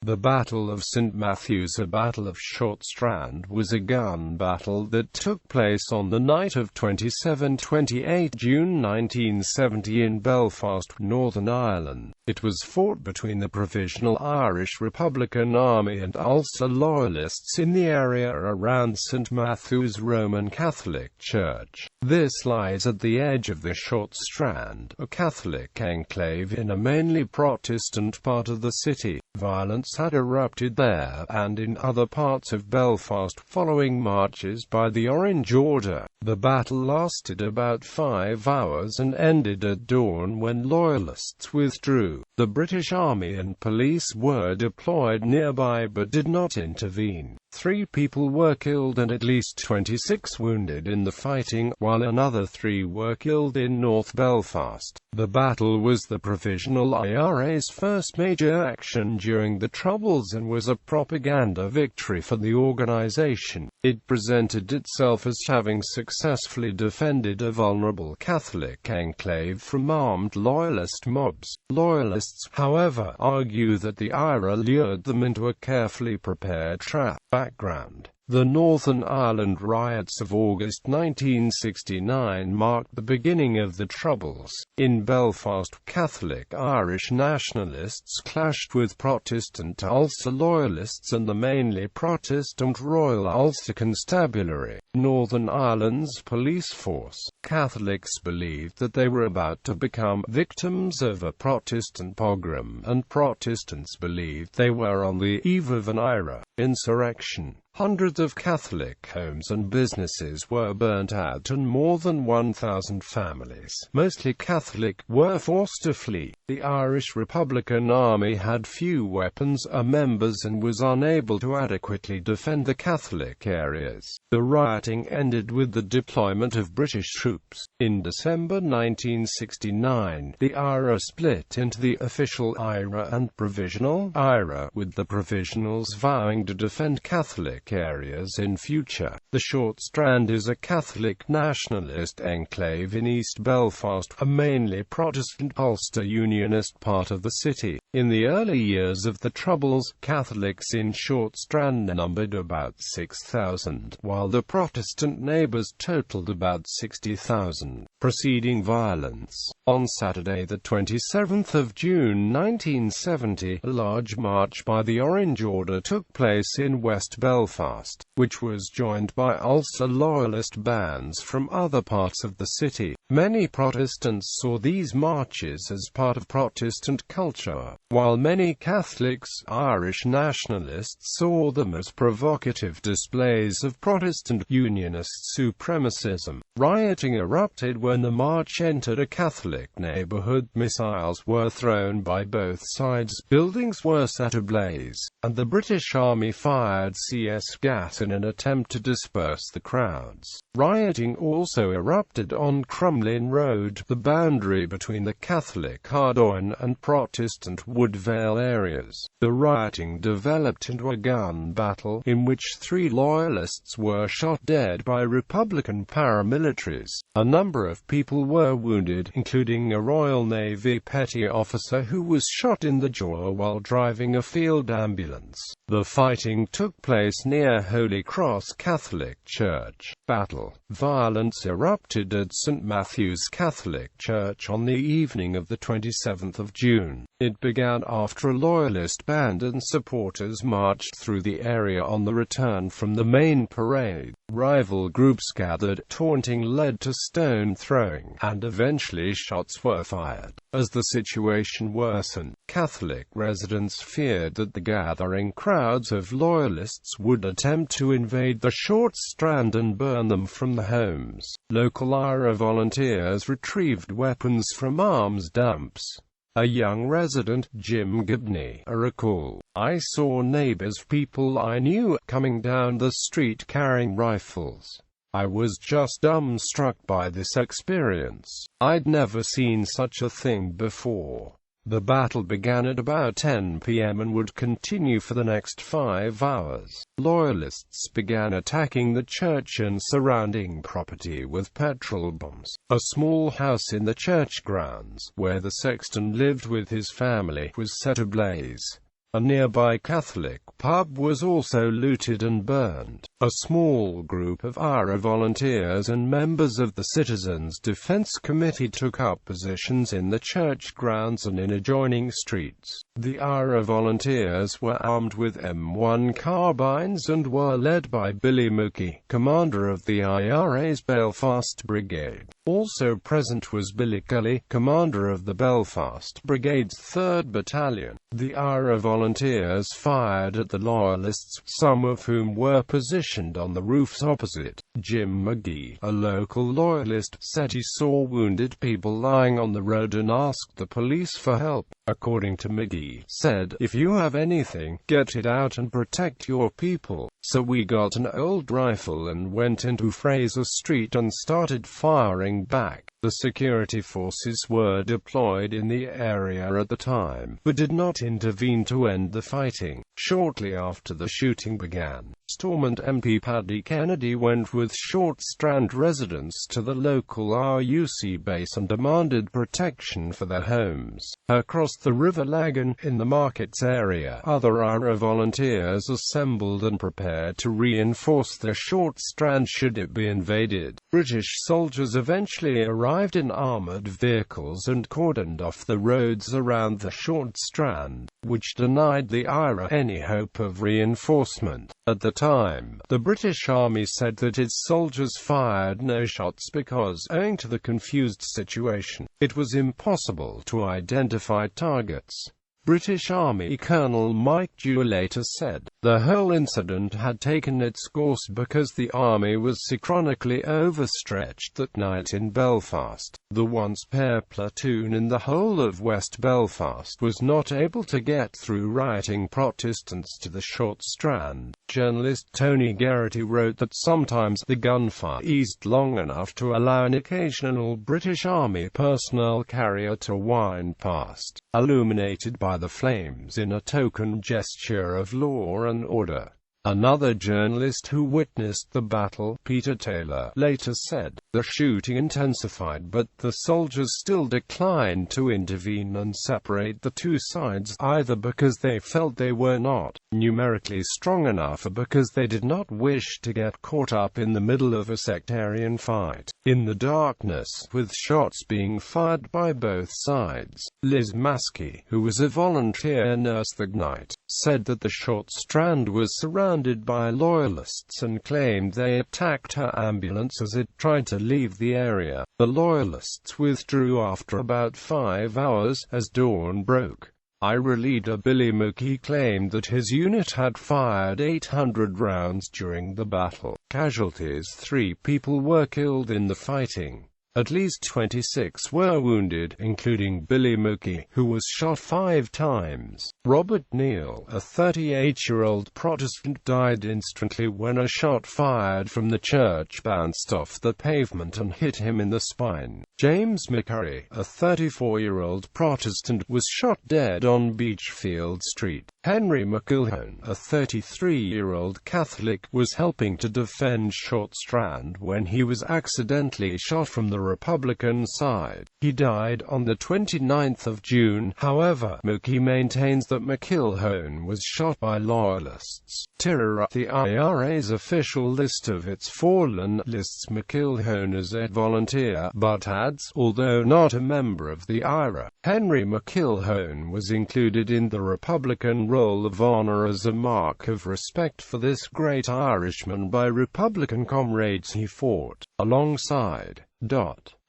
The Battle of St. Matthew's, a Battle of Short Strand, was a gun battle that took place on the night of 27–28 June 1970 in Belfast, Northern Ireland. It was fought between the Provisional Irish Republican Army and Ulster loyalists in the area around St. Matthew's Roman Catholic Church. This lies at the edge of the Short Strand, a Catholic enclave in a mainly Protestant part of the city. Violence had erupted there, and in other parts of Belfast, following marches by the Orange Order. The battle lasted about 5 hours and ended at dawn when loyalists withdrew. The British Army and police were deployed nearby but did not intervene. 3 people were killed and at least 26 wounded in the fighting, while another 3 were killed in North Belfast. The battle was the Provisional IRA's first major action during the Troubles and was a propaganda victory for the organisation. It presented itself as having successfully defended a vulnerable Catholic enclave from armed loyalist mobs. Loyalists, however, argue that the IRA lured them into a carefully prepared trap. Background: the Northern Ireland riots of August 1969 marked the beginning of the Troubles. In Belfast, Catholic Irish nationalists clashed with Protestant Ulster loyalists and the mainly Protestant Royal Ulster Constabulary, Northern Ireland's police force. Catholics believed that they were about to become victims of a Protestant pogrom, and Protestants believed they were on the eve of an IRA insurrection. Hundreds of Catholic homes and businesses were burnt out and more than 1,000 families, mostly Catholic, were forced to flee. The Irish Republican Army had few weapons or members and was unable to adequately defend the Catholic areas. The rioting ended with the deployment of British troops. In December 1969, the IRA split into the official IRA and Provisional IRA, with the Provisionals vowing to defend Catholic areas in future. The Short Strand is a Catholic nationalist enclave in East Belfast, a mainly Protestant Ulster Unionist part of the city. In the early years of the Troubles, Catholics in Short Strand numbered about 6,000, while the Protestant neighbours totalled about 60,000. Preceding violence. On Saturday the 27th of June 1970, a large march by the Orange Order took place in West Belfast, which was joined by Ulster loyalist bands from other parts of the city. Many Protestants saw these marches as part of Protestant culture, while many Catholics, Irish nationalists saw them as provocative displays of Protestant Unionist supremacism. Rioting erupted when the march entered a Catholic neighbourhood. Missiles were thrown by both sides, buildings were set ablaze, and the British Army fired CS gas in an attempt to disperse the crowds. Rioting also erupted on Crumlin Road, the boundary between the Catholic Ardoyne and Protestant Woodvale areas. The rioting developed into a gun battle, in which 3 loyalists were shot dead by Republican paramilitaries. A number of people were wounded, including a Royal Navy petty officer who was shot in the jaw while driving a field ambulance. The fighting took place near Holy Cross Catholic Church. Battle. Violence erupted at St. Matthew's Catholic Church on the evening of the 27th of June. It began after a loyalist band and supporters marched through the area on the return from the main parade. Rival groups gathered, taunting led to stone throwing, and eventually shots were fired. As the situation worsened, Catholic residents feared that the gathering crowds of loyalists would attempt to invade the Short Strand and burn them from the homes. Local IRA volunteers retrieved weapons from arms dumps. A young resident, Jim Gibney, recalled, "I saw neighbors, people I knew, coming down the street carrying rifles. I was just dumbstruck by this experience. I'd never seen such a thing before." The battle began at about 10 p.m. and would continue for the next 5 hours. Loyalists began attacking the church and surrounding property with petrol bombs. A small house in the church grounds, where the sexton lived with his family, was set ablaze. A nearby Catholic pub was also looted and burned. A small group of IRA volunteers and members of the Citizens Defence Committee took up positions in the church grounds and in adjoining streets. The IRA volunteers were armed with M1 carbines and were led by Billy Mcculhen, commander of the IRA's Belfast Brigade. Also present was Billy Mccullen, commander of the Belfast Brigade's 3rd Battalion. The IRA volunteers fired at the loyalists, some of whom were positioned on the roofs opposite. Jim McGee, a local loyalist, said he saw wounded people lying on the road and asked the police for help. According to McGee, said, "If you have anything, get it out and protect your people." So we got an old rifle and went into Fraser Street and started firing back. The security forces were deployed in the area at the time, but did not intervene to end the fighting. Shortly after the shooting began, Stormont MP Paddy Kennedy went with Short Strand residents to the local RUC base and demanded protection for their homes. Across the River Lagan, in the markets area, other IRA volunteers assembled and prepared to reinforce the Short Strand should it be invaded. British soldiers eventually arrived in armoured vehicles and cordoned off the roads around the Short Strand, which denied the IRA any hope of reinforcement. At the time, the British Army said that its soldiers fired no shots because, owing to the confused situation, it was impossible to identify targets. British Army Colonel Mike Dewar later said, "The whole incident had taken its course because the army was chronically overstretched that night in Belfast. The once pair platoon in the whole of West Belfast was not able to get through rioting Protestants to the Short Strand." Journalist Tony Geraghty wrote that sometimes the gunfire eased long enough to allow an occasional British Army personnel carrier to wind past, illuminated by the flames in a token gesture of law and order. Another journalist who witnessed the battle, Peter Taylor, later said, "The shooting intensified but the soldiers still declined to intervene and separate the two sides, either because they felt they were not numerically strong enough or because they did not wish to get caught up in the middle of a sectarian fight." In the darkness, with shots being fired by both sides, Liz Maskey, who was a volunteer nurse that night, said that the Short Strand was surrounded by loyalists and claimed they attacked her ambulance as it tried to leave the area. The loyalists withdrew after about 5 hours, as dawn broke. IRA leader Billy Mcculhen claimed that his unit had fired 800 rounds during the battle. Casualties: 3 people were killed in the fighting. At least 26 were wounded, including Billy Mcculhen, who was shot 5 times. Robert Neal, a 38-year-old Protestant, died instantly when a shot fired from the church bounced off the pavement and hit him in the spine. James Mccurry, a 34-year-old Protestant, was shot dead on Beachfield Street. Henry Mcculhen, a 33-year-old Catholic, was helping to defend Short Strand when he was accidentally shot from the Republican side. He died on the 29th of June. However, Mcculhen maintains that Mcculhen was shot by loyalists. The IRA's official list of its fallen lists Mcculhen as a volunteer, but adds, although not a member of the IRA, Henry Mcculhen was included in the Republican Roll of Honor as a mark of respect for this great Irishman by Republican comrades he fought alongside.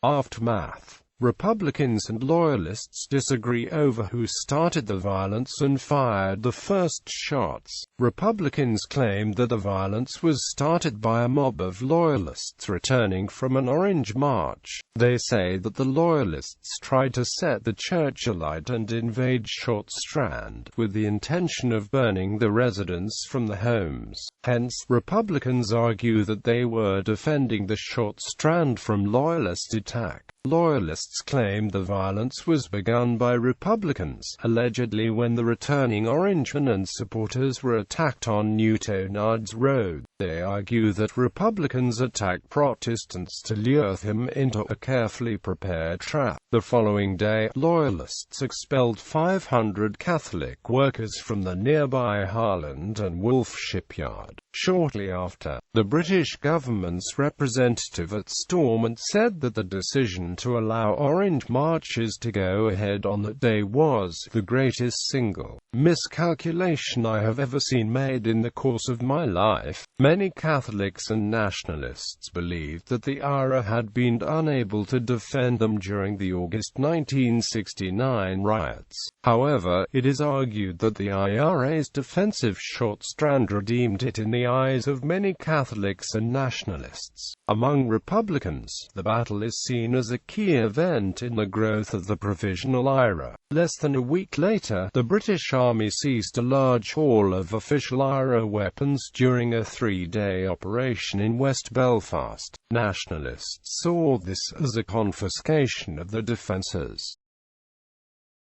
Aftermath. Republicans and loyalists disagree over who started the violence and fired the first shots. Republicans claimed that the violence was started by a mob of loyalists returning from an Orange March. They say that the loyalists tried to set the church alight and invade Short Strand, with the intention of burning the residents from the homes. Hence, Republicans argue that they were defending the Short Strand from loyalist attack. Loyalists claimed the violence was begun by Republicans, allegedly when the returning Orangemen and supporters were attacked on Newtownards Road. They argue that Republicans attacked Protestants to lure them into a carefully prepared trap. The following day, Loyalists expelled 500 Catholic workers from the nearby Harland and Wolff shipyard. Shortly after, the British government's representative at Stormont said that the decision to allow Orange marches to go ahead on that day was the greatest single miscalculation I have ever seen made in the course of my life. Many Catholics and nationalists believed that the IRA had been unable to defend them during the August 1969 riots. However, it is argued that the IRA's defensive Short Strand redeemed it in the eyes of many Catholics and nationalists. Among Republicans, the battle is seen as a key event in the growth of the Provisional IRA. Less than a week later, the British Army seized a large haul of official IRA weapons during a 3-day operation in West Belfast. Nationalists saw this as a confiscation of the defences.